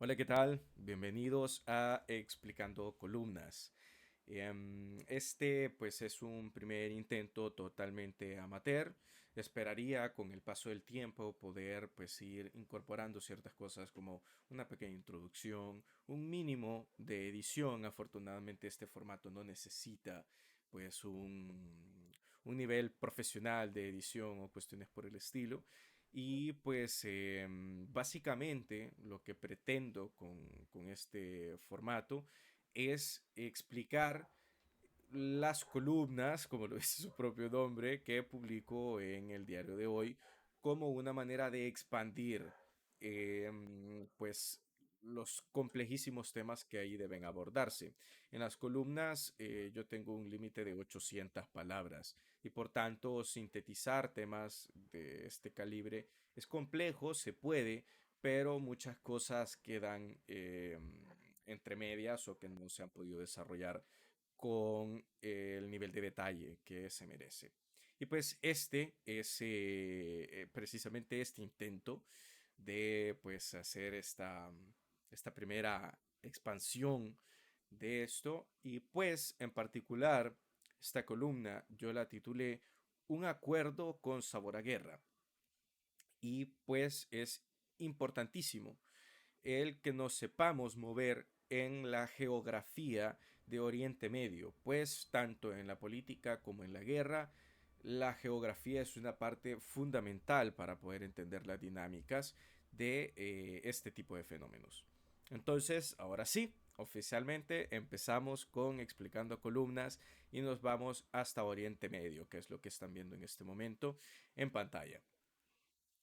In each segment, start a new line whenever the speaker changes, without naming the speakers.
Hola, ¿qué tal? Bienvenidos a Explicando Columnas. Este pues es un primer intento totalmente amateur. Esperaría con el paso del tiempo poder pues ir incorporando ciertas cosas como una pequeña introducción, un mínimo de edición. Afortunadamente este formato no necesita pues un nivel profesional de edición o cuestiones por el estilo. Y pues básicamente lo que pretendo con este formato es explicar las columnas, como lo dice su propio nombre, que publico en el diario de hoy, como una manera de expandir pues los complejísimos temas que ahí deben abordarse. En las columnas yo tengo un límite de 800 palabras y por tanto sintetizar temas de este calibre es complejo, se puede, pero muchas cosas quedan entre medias o que no se han podido desarrollar con el nivel de detalle que se merece. Y pues este es precisamente este intento de pues hacer esta primera expansión de esto. Y pues en particular esta columna yo la titulé Un acuerdo con sabor a guerra. Y pues es importantísimo el que nos sepamos mover en la geografía de Oriente Medio, pues tanto en la política como en la guerra, la geografía es una parte fundamental para poder entender las dinámicas de este tipo de fenómenos. Entonces, ahora sí, oficialmente empezamos con explicando columnas y nos vamos hasta Oriente Medio, que es lo que están viendo en este momento en pantalla.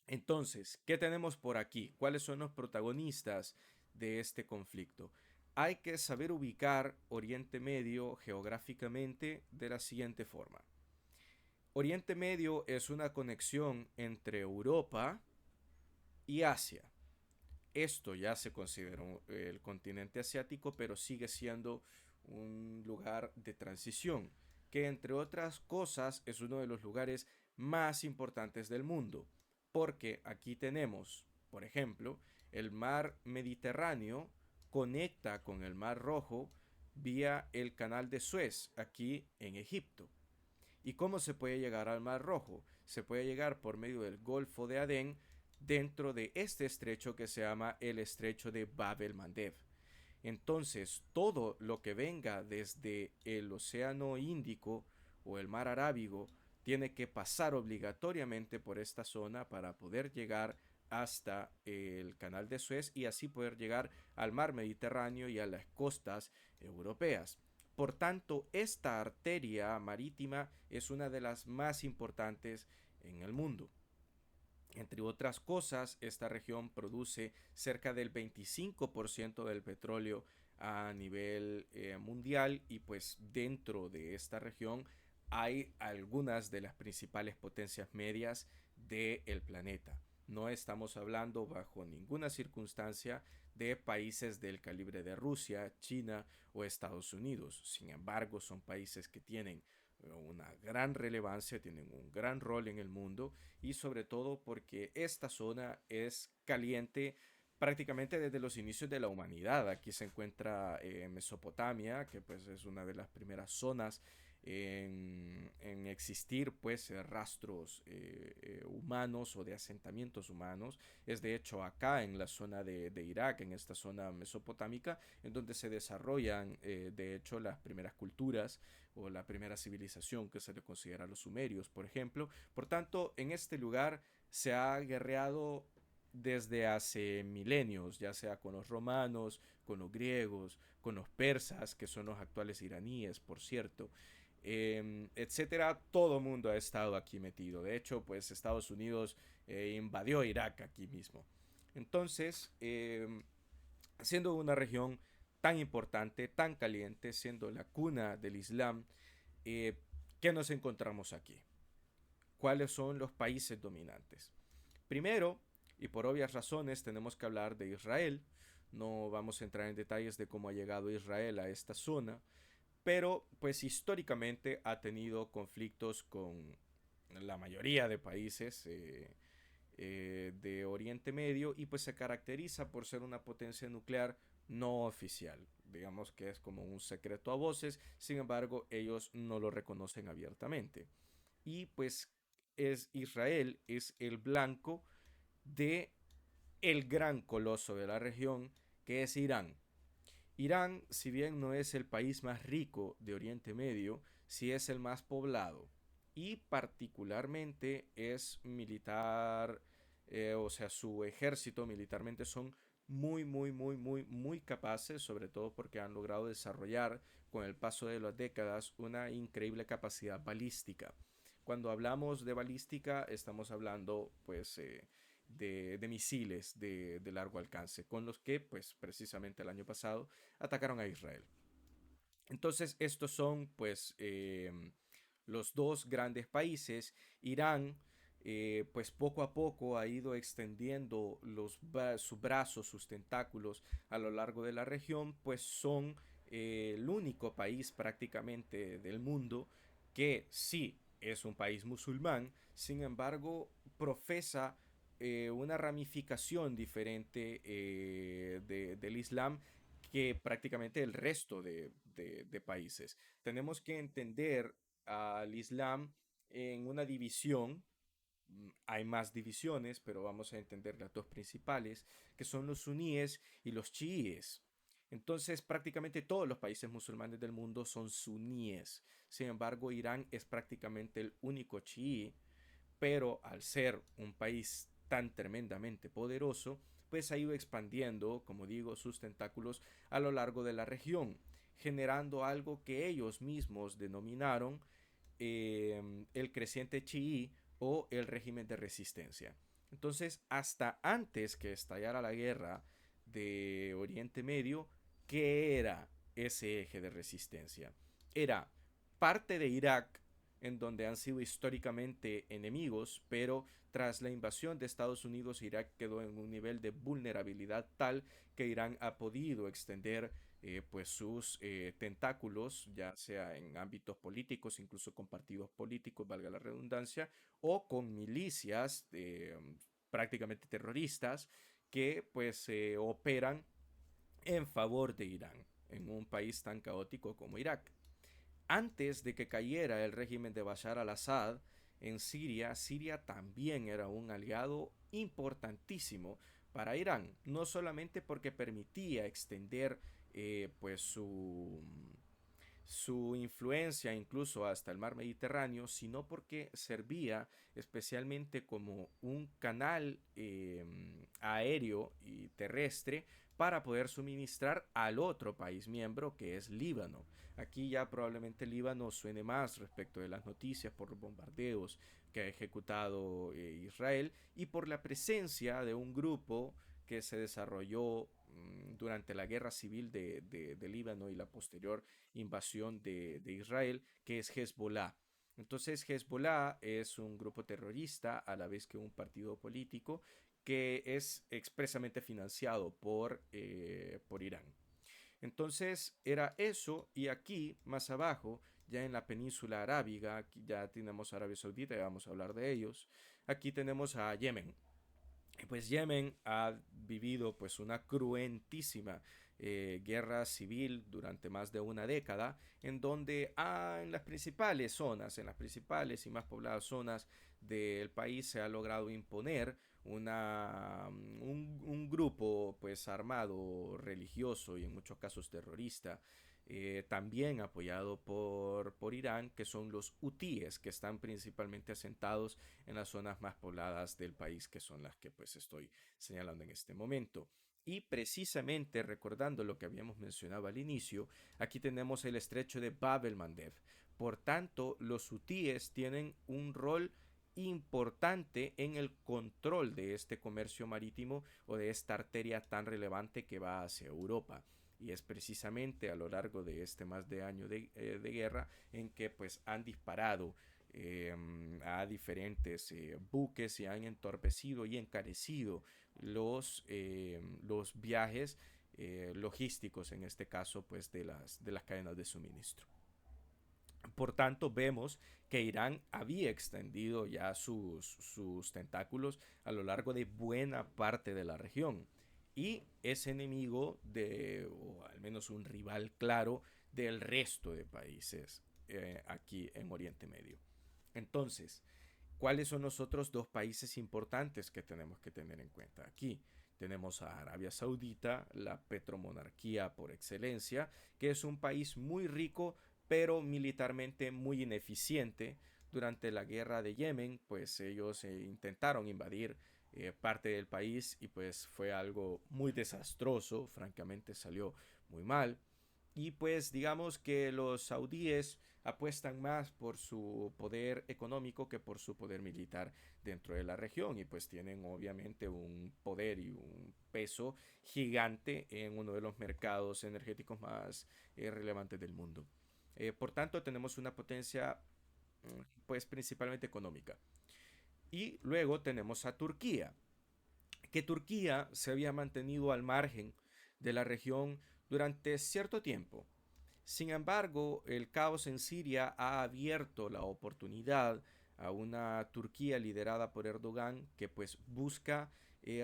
Entonces, ¿qué tenemos por aquí? ¿Cuáles son los protagonistas de este conflicto? Hay que saber ubicar Oriente Medio geográficamente de la siguiente forma. Oriente Medio es una conexión entre Europa y Asia. Esto ya se considera el continente asiático, pero sigue siendo un lugar de transición, que entre otras cosas es uno de los lugares más importantes del mundo, porque aquí tenemos, por ejemplo, el mar Mediterráneo conecta con el mar Rojo vía el canal de Suez, aquí en Egipto. ¿Y cómo se puede llegar al Mar Rojo? Se puede llegar por medio del Golfo de Adén dentro de este estrecho que se llama el estrecho de Bab el Mandeb. Entonces, todo lo que venga desde el Océano Índico o el Mar Arábigo tiene que pasar obligatoriamente por esta zona para poder llegar hasta el canal de Suez y así poder llegar al mar Mediterráneo y a las costas europeas. Por tanto, esta arteria marítima es una de las más importantes en el mundo. Entre otras cosas, esta región produce cerca del 25% del petróleo a nivel mundial y pues dentro de esta región hay algunas de las principales potencias medias del planeta. No estamos hablando bajo ninguna circunstancia de países del calibre de Rusia, China o Estados Unidos. Sin embargo, son países que tienen una gran relevancia, tienen un gran rol en el mundo y sobre todo porque esta zona es caliente prácticamente desde los inicios de la humanidad. Aquí se encuentra Mesopotamia, que pues es una de las primeras zonas en existir pues rastros humanos o de asentamientos humanos. Es de hecho acá en la zona de Irak, en esta zona mesopotámica, en donde se desarrollan de hecho las primeras culturas o la primera civilización que se le considera a los sumerios, por ejemplo. Por tanto, en este lugar se ha guerreado desde hace milenios, ya sea con los romanos, con los griegos, con los persas, que son los actuales iraníes, por cierto, etcétera. Todo mundo ha estado aquí metido. De hecho, pues Estados Unidos invadió Irak aquí mismo. Entonces, siendo una región tan importante, tan caliente, siendo la cuna del Islam, ¿qué nos encontramos aquí? ¿Cuáles son los países dominantes? Primero, y por obvias razones, tenemos que hablar de Israel. No vamos a entrar en detalles de cómo ha llegado Israel a esta zona, pero pues históricamente ha tenido conflictos con la mayoría de países de Oriente Medio y pues se caracteriza por ser una potencia nuclear no oficial. Digamos que es como un secreto a voces, sin embargo ellos no lo reconocen abiertamente. Y pues Israel es el blanco de el gran coloso de la región que es Irán. Irán, si bien no es el país más rico de Oriente Medio, sí es el más poblado y particularmente es militar, o sea, su ejército militarmente son muy capaces, sobre todo porque han logrado desarrollar con el paso de las décadas una increíble capacidad balística. Cuando hablamos de balística, estamos hablando pues de misiles de largo alcance, con los que pues precisamente el año pasado atacaron a Israel. Entonces estos son pues los dos grandes países. Irán pues poco a poco ha ido extendiendo sus brazos, sus tentáculos a lo largo de la región, pues son el único país prácticamente del mundo que sí es un país musulmán, sin embargo profesa una ramificación diferente del Islam que prácticamente el resto de países. Tenemos que entender al Islam en una división. Hay más divisiones, pero vamos a entender las dos principales, que son los suníes y los chiíes. Entonces, prácticamente todos los países musulmanes del mundo son suníes. Sin embargo, Irán es prácticamente el único chií, pero al ser un país tan tremendamente poderoso, pues ha ido expandiendo, como digo, sus tentáculos a lo largo de la región, generando algo que ellos mismos denominaron el creciente chií o el régimen de resistencia. Entonces, hasta antes que estallara la guerra de Oriente Medio, ¿qué era ese eje de resistencia? Era parte de Irak, en donde han sido históricamente enemigos, pero tras la invasión de Estados Unidos, Irak quedó en un nivel de vulnerabilidad tal que Irán ha podido extender pues sus tentáculos, ya sea en ámbitos políticos, incluso con partidos políticos, valga la redundancia, o con milicias prácticamente terroristas que pues operan en favor de Irán en un país tan caótico como Irak. Antes de que cayera el régimen de Bashar al-Assad en Siria, Siria también era un aliado importantísimo para Irán, no solamente porque permitía extender pues su influencia incluso hasta el mar Mediterráneo, sino porque servía especialmente como un canal aéreo y terrestre para poder suministrar al otro país miembro que es Líbano. Aquí ya probablemente Líbano suene más respecto de las noticias por los bombardeos que ha ejecutado Israel y por la presencia de un grupo que se desarrolló durante la guerra civil de Líbano y la posterior invasión de Israel, que es Hezbollah. Entonces Hezbollah es un grupo terrorista a la vez que un partido político que es expresamente financiado por Irán. Entonces era eso y aquí más abajo, ya en la península arábiga, aquí ya tenemos Arabia Saudita, ya vamos a hablar de ellos, aquí tenemos a Yemen. Pues Yemen ha vivido pues una cruentísima guerra civil durante más de una década, en donde en las principales zonas, en las principales y más pobladas zonas del país se ha logrado imponer un grupo pues armado, religioso y en muchos casos terrorista, también apoyado por Irán, que son los hutíes, que están principalmente asentados en las zonas más pobladas del país, que son las que pues estoy señalando en este momento. Y precisamente recordando lo que habíamos mencionado al inicio, aquí tenemos el estrecho de Bab el Mandeb. Por tanto, los hutíes tienen un rol importante en el control de este comercio marítimo o de esta arteria tan relevante que va hacia Europa. Y es precisamente a lo largo de este más de año de guerra en que pues han disparado a diferentes buques y han entorpecido y encarecido los viajes logísticos, en este caso, pues de las cadenas de suministro. Por tanto, vemos que Irán había extendido ya sus tentáculos a lo largo de buena parte de la región y es enemigo de, o al menos un rival claro, del resto de países aquí en Oriente Medio. Entonces, ¿cuáles son los otros dos países importantes que tenemos que tener en cuenta aquí? Tenemos a Arabia Saudita, la petromonarquía por excelencia, que es un país muy rico, pero militarmente muy ineficiente. Durante la guerra de Yemen, pues ellos intentaron invadir parte del país y pues fue algo muy desastroso, francamente salió muy mal. Y pues digamos que los saudíes apuestan más por su poder económico que por su poder militar dentro de la región y pues tienen obviamente un poder y un peso gigante en uno de los mercados energéticos más relevantes del mundo. Por tanto, tenemos una potencia pues principalmente económica. Y luego tenemos a Turquía, que Turquía se había mantenido al margen de la región durante cierto tiempo. Sin embargo, el caos en Siria ha abierto la oportunidad a una Turquía liderada por Erdogan que pues busca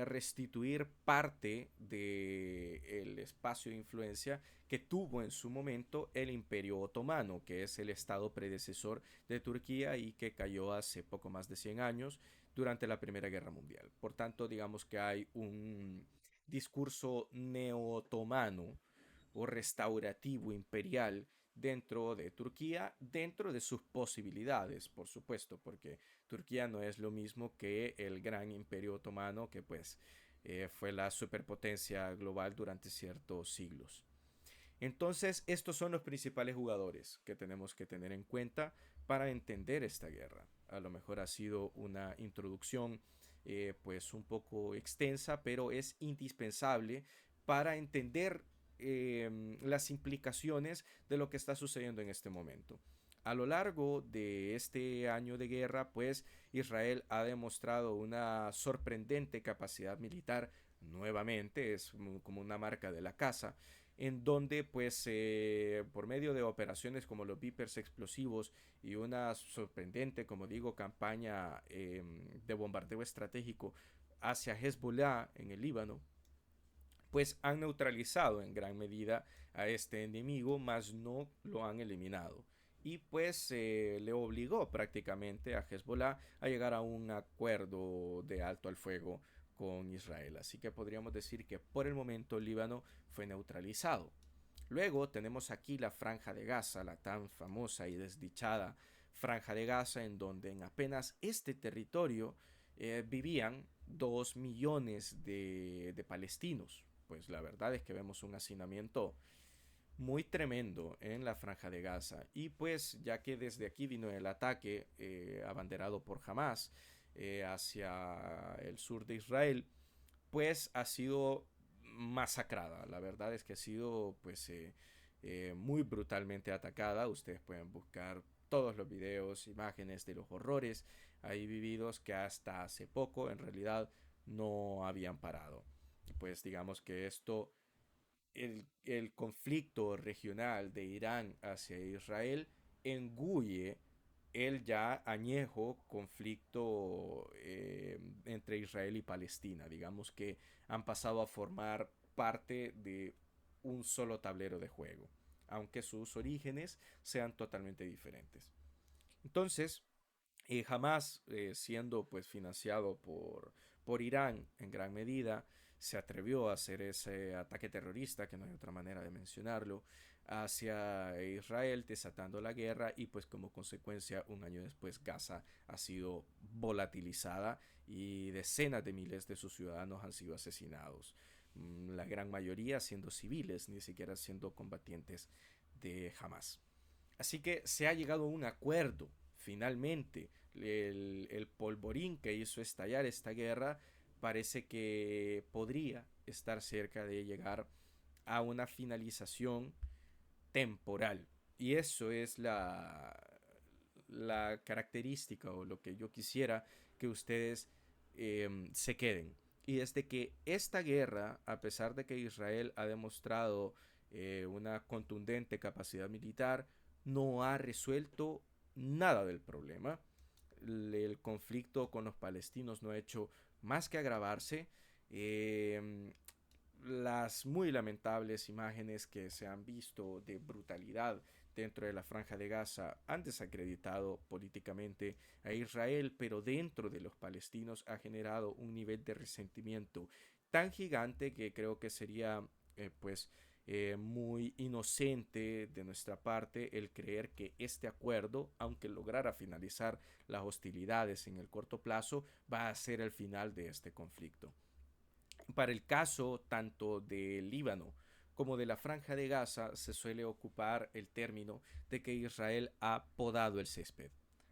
restituir parte del espacio de influencia que tuvo en su momento el Imperio Otomano, que es el estado predecesor de Turquía y que cayó hace poco más de 100 años durante la Primera Guerra Mundial. Por tanto, digamos que hay un discurso neo-otomano o restaurativo imperial dentro de Turquía, dentro de sus posibilidades, por supuesto, porque Turquía no es lo mismo que el gran imperio otomano que pues fue la superpotencia global durante ciertos siglos. Entonces, estos son los principales jugadores que tenemos que tener en cuenta para entender esta guerra. A lo mejor ha sido una introducción pues un poco extensa, pero es indispensable para entender las implicaciones de lo que está sucediendo en este momento. A lo largo de este año de guerra, pues Israel ha demostrado una sorprendente capacidad militar nuevamente, es como una marca de la casa, en donde pues por medio de operaciones como los Vipers explosivos y una sorprendente, como digo, campaña de bombardeo estratégico hacia Hezbollah en el Líbano, pues han neutralizado en gran medida a este enemigo, mas no lo han eliminado. Y pues le obligó prácticamente a Hezbollah a llegar a un acuerdo de alto al fuego con Israel. Así que podríamos decir que por el momento el Líbano fue neutralizado. Luego tenemos aquí la Franja de Gaza, la tan famosa y desdichada Franja de Gaza, en donde en apenas este territorio vivían 2 millones de palestinos. Pues la verdad es que vemos un hacinamiento muy tremendo en la Franja de Gaza. Y pues ya que desde aquí vino el ataque abanderado por Hamas hacia el sur de Israel, pues ha sido masacrada. La verdad es que ha sido pues muy brutalmente atacada. Ustedes pueden buscar todos los videos, imágenes de los horrores ahí vividos que hasta hace poco en realidad no habían parado. Pues digamos que esto, el conflicto regional de Irán hacia Israel engulle el ya añejo conflicto entre Israel y Palestina. Digamos que han pasado a formar parte de un solo tablero de juego, aunque sus orígenes sean totalmente diferentes. Entonces, Hamas, siendo pues financiado por Irán en gran medida, se atrevió a hacer ese ataque terrorista, que no hay otra manera de mencionarlo, hacia Israel, desatando la guerra y pues como consecuencia un año después Gaza ha sido volatilizada y decenas de miles de sus ciudadanos han sido asesinados. La gran mayoría siendo civiles, ni siquiera siendo combatientes de Hamas. Así que se ha llegado a un acuerdo, finalmente. El polvorín que hizo estallar esta guerra parece que podría estar cerca de llegar a una finalización temporal. Y eso es la característica o lo que yo quisiera que ustedes se queden. Y es de que esta guerra, a pesar de que Israel ha demostrado una contundente capacidad militar, no ha resuelto nada del problema. El conflicto con los palestinos no ha hecho más que agravarse. Eh, las muy lamentables imágenes que se han visto de brutalidad dentro de la Franja de Gaza han desacreditado políticamente a Israel, pero dentro de los palestinos ha generado un nivel de resentimiento tan gigante que creo que sería muy inocente de nuestra parte el creer que este acuerdo, aunque lograra finalizar las hostilidades en el corto plazo, va a ser el final de este conflicto. Para el caso tanto del Líbano como de la Franja de Gaza se suele ocupar el término de que Israel ha podado el césped,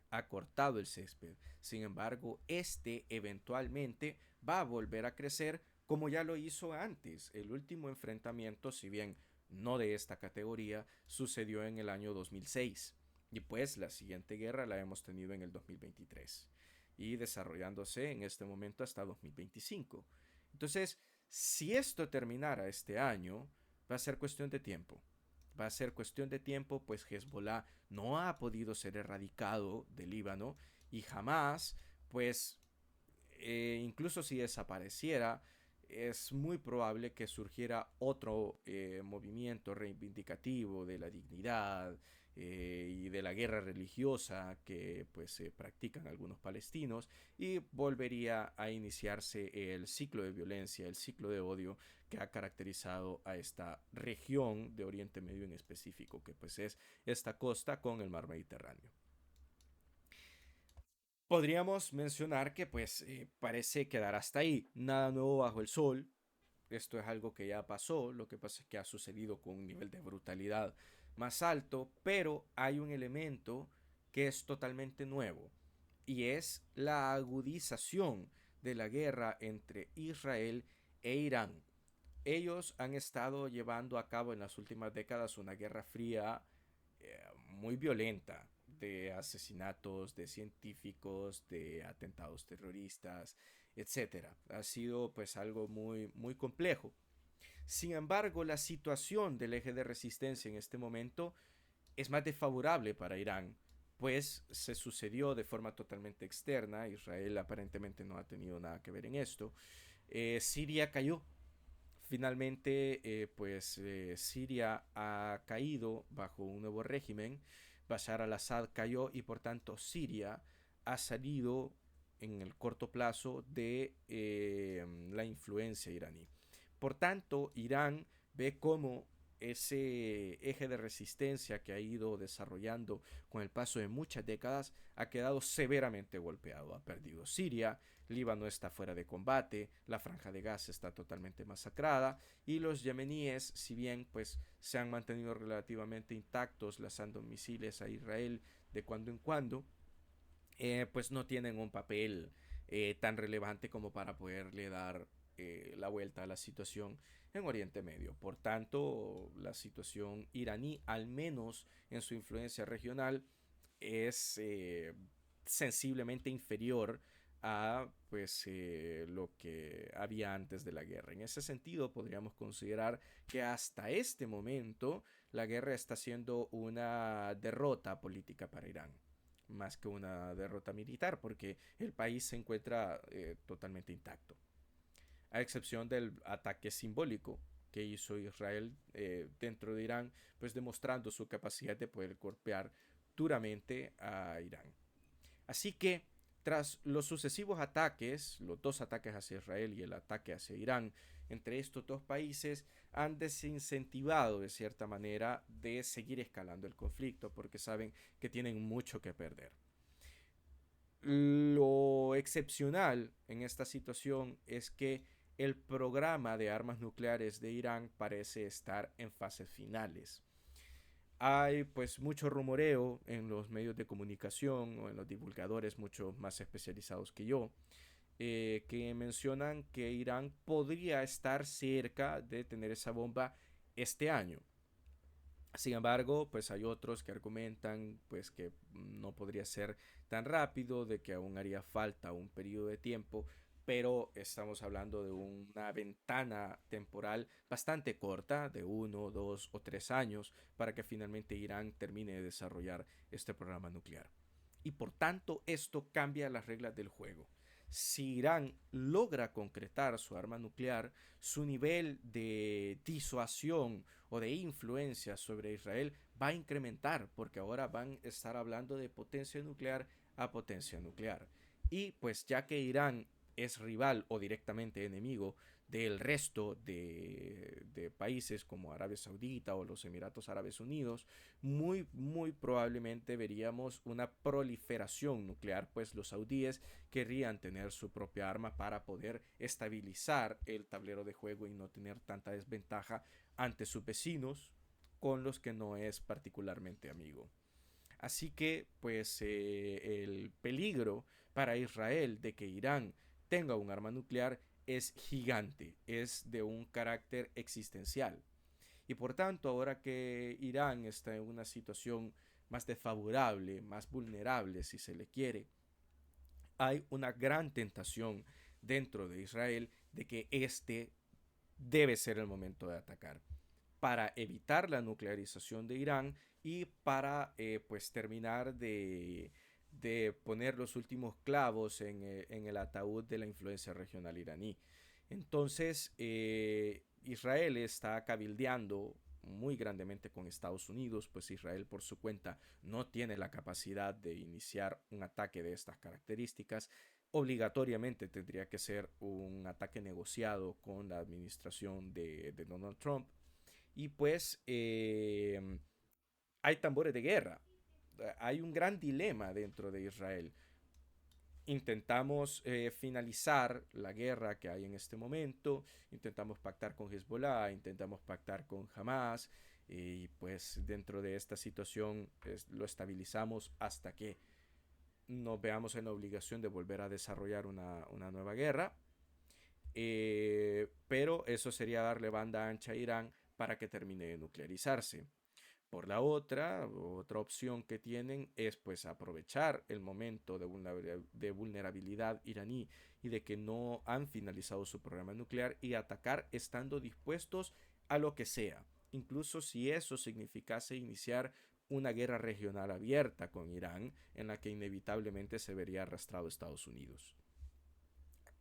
ha cortado el césped. Sin embargo, este eventualmente va a volver a crecer como ya lo hizo antes. El último enfrentamiento, si bien no de esta categoría, sucedió en el año 2006. Y pues la siguiente guerra la hemos tenido en el 2023 y desarrollándose en este momento hasta 2025. Entonces, si esto terminara este año, va a ser cuestión de tiempo. Va a ser cuestión de tiempo, pues Hezbollah no ha podido ser erradicado del Líbano y jamás, pues, incluso si desapareciera, es muy probable que surgiera otro movimiento reivindicativo de la dignidad y de la guerra religiosa que pues se practican algunos palestinos y volvería a iniciarse el ciclo de violencia, el ciclo de odio que ha caracterizado a esta región de Oriente Medio en específico, que pues es esta costa con el mar Mediterráneo. Podríamos mencionar que pues parece quedar hasta ahí, nada nuevo bajo el sol. Esto es algo que ya pasó, lo que pasa es que ha sucedido con un nivel de brutalidad más alto, pero hay un elemento que es totalmente nuevo y es la agudización de la guerra entre Israel e Irán. Ellos han estado llevando a cabo en las últimas décadas una guerra fría muy violenta de asesinatos de científicos, de atentados terroristas, etcétera. Ha sido pues algo muy complejo. Sin embargo, la situación del eje de resistencia en este momento es más desfavorable para Irán, pues se sucedió de forma totalmente externa. Israel aparentemente no ha tenido nada que ver en esto. Siria cayó. Finalmente, Siria ha caído bajo un nuevo régimen. Bashar al-Assad cayó y por tanto Siria ha salido en el corto plazo de la influencia iraní. Por tanto, Irán ve cómo ese eje de resistencia que ha ido desarrollando con el paso de muchas décadas ha quedado severamente golpeado. Ha perdido Siria, Líbano está fuera de combate, la franja de Gaza está totalmente masacrada y los yemeníes, si bien pues se han mantenido relativamente intactos lanzando misiles a Israel de cuando en cuando, pues no tienen un papel tan relevante como para poderle dar la vuelta a la situación en Oriente Medio. Por tanto, la situación iraní, al menos en su influencia regional, es sensiblemente inferior a lo que había antes de la guerra. En ese sentido, podríamos considerar que hasta este momento la guerra está siendo una derrota política para Irán más que una derrota militar, porque el país se encuentra totalmente intacto, a excepción del ataque simbólico que hizo Israel dentro de Irán, pues demostrando su capacidad de poder golpear duramente a Irán. Así que, tras los sucesivos ataques, los dos ataques hacia Israel y el ataque hacia Irán, entre estos dos países han desincentivado de cierta manera de seguir escalando el conflicto porque saben que tienen mucho que perder. Lo excepcional en esta situación es que el programa de armas nucleares de Irán parece estar en fases finales. Hay pues mucho rumoreo en los medios de comunicación o en los divulgadores mucho más especializados que yo, que mencionan que Irán podría estar cerca de tener esa bomba este año. Sin embargo, pues hay otros que argumentan pues que no podría ser tan rápido, de que aún haría falta un periodo de tiempo, pero estamos hablando de una ventana temporal bastante corta, de 1, 2 o 3 años, para que finalmente Irán termine de desarrollar este programa nuclear. Y por tanto, esto cambia las reglas del juego. Si Irán logra concretar su arma nuclear, su nivel de disuasión o de influencia sobre Israel va a incrementar, porque ahora van a estar hablando de potencia nuclear a potencia nuclear. Y pues ya que Irán es rival o directamente enemigo del resto de países como Arabia Saudita o los Emiratos Árabes Unidos, muy probablemente veríamos una proliferación nuclear, pues los saudíes querrían tener su propia arma para poder estabilizar el tablero de juego y no tener tanta desventaja ante sus vecinos con los que no es particularmente amigo. Así que, pues, el peligro para Israel de que Irán tenga un arma nuclear es gigante, es de un carácter existencial. Y por tanto, ahora que Irán está en una situación más desfavorable, más vulnerable, si se le quiere, hay una gran tentación dentro de Israel de que este debe ser el momento de atacar para evitar la nuclearización de Irán y para pues terminar de poner los últimos clavos en el ataúd de la influencia regional iraní. Entonces, Israel está cabildeando muy grandemente con Estados Unidos, pues Israel por su cuenta no tiene la capacidad de iniciar un ataque de estas características. Obligatoriamente tendría que ser un ataque negociado con la administración de Donald Trump. Y pues hay tambores de guerra. Hay un gran dilema dentro de Israel. Intentamos finalizar la guerra que hay en este momento, intentamos pactar con Hezbollah, intentamos pactar con Hamas, y pues dentro de esta situación lo estabilizamos hasta que nos veamos en la obligación de volver a desarrollar una nueva guerra. Pero eso sería darle banda ancha a Irán para que termine de nuclearizarse. Por la otra opción que tienen es pues aprovechar el momento de vulnerabilidad iraní y de que no han finalizado su programa nuclear y atacar estando dispuestos a lo que sea, incluso si eso significase iniciar una guerra regional abierta con Irán en la que inevitablemente se vería arrastrado Estados Unidos.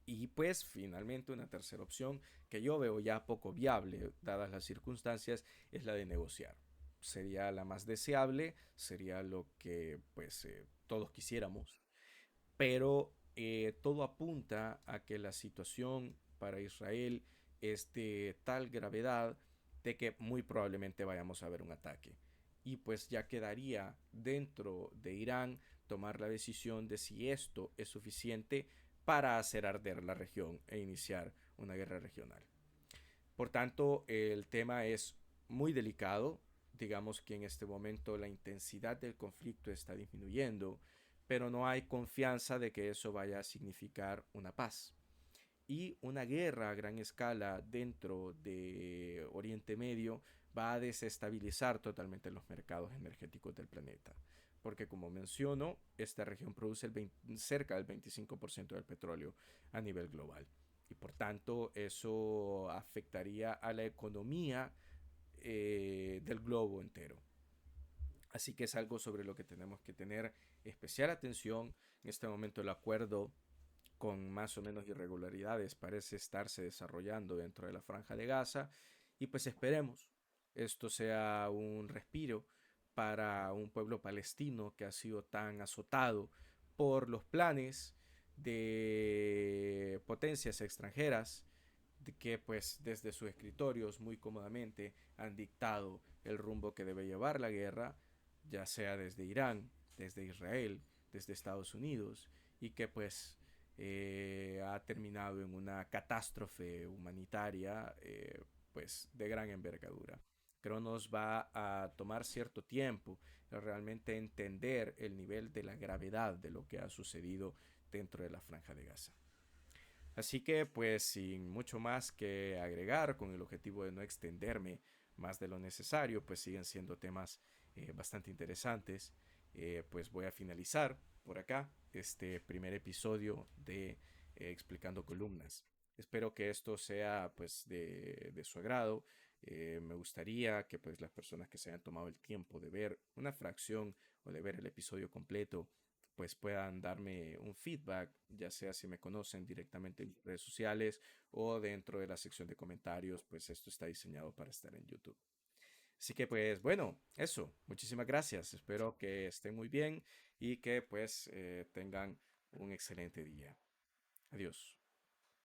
Y pues finalmente una tercera opción que yo veo ya poco viable dadas las circunstancias es la de negociar. Sería la más deseable, sería lo que pues todos quisiéramos, pero todo apunta a que la situación para Israel es de tal gravedad de que muy probablemente vayamos a ver un ataque. Y pues ya quedaría dentro de Irán tomar la decisión de si esto es suficiente para hacer arder la región e iniciar una guerra regional. Por tanto, el tema es muy delicado. Digamos que en este momento la intensidad del conflicto está disminuyendo, pero no hay confianza de que eso vaya a significar una paz. Y una guerra a gran escala dentro de Oriente Medio va a desestabilizar totalmente los mercados energéticos del planeta. Porque como menciono, esta región produce cerca del 25% del petróleo a nivel global. Y por tanto, eso afectaría a la economía del globo entero. Así que es algo sobre lo que tenemos que tener especial atención. En este momento el acuerdo con más o menos irregularidades parece estarse desarrollando dentro de la franja de Gaza y pues esperemos esto sea un respiro para un pueblo palestino que ha sido tan azotado por los planes de potencias extranjeras que pues desde sus escritorios muy cómodamente han dictado el rumbo que debe llevar la guerra, ya sea desde Irán, desde Israel, desde Estados Unidos, y que pues ha terminado en una catástrofe humanitaria pues de gran envergadura. Creo nos va a tomar cierto tiempo realmente entender el nivel de la gravedad de lo que ha sucedido dentro de la franja de Gaza. Así que pues sin mucho más que agregar, con el objetivo de no extenderme más de lo necesario, pues siguen siendo temas bastante interesantes. Pues voy a finalizar por acá este primer episodio de explicando columnas. Espero que esto sea pues de su agrado. Me gustaría que pues las personas que se hayan tomado el tiempo de ver una fracción o de ver el episodio completo pues puedan darme un feedback, ya sea si me conocen directamente en redes sociales o dentro de la sección de comentarios, pues esto está diseñado para estar en YouTube. Así que pues bueno, eso, muchísimas gracias, espero que estén muy bien y que pues tengan un excelente día. Adiós.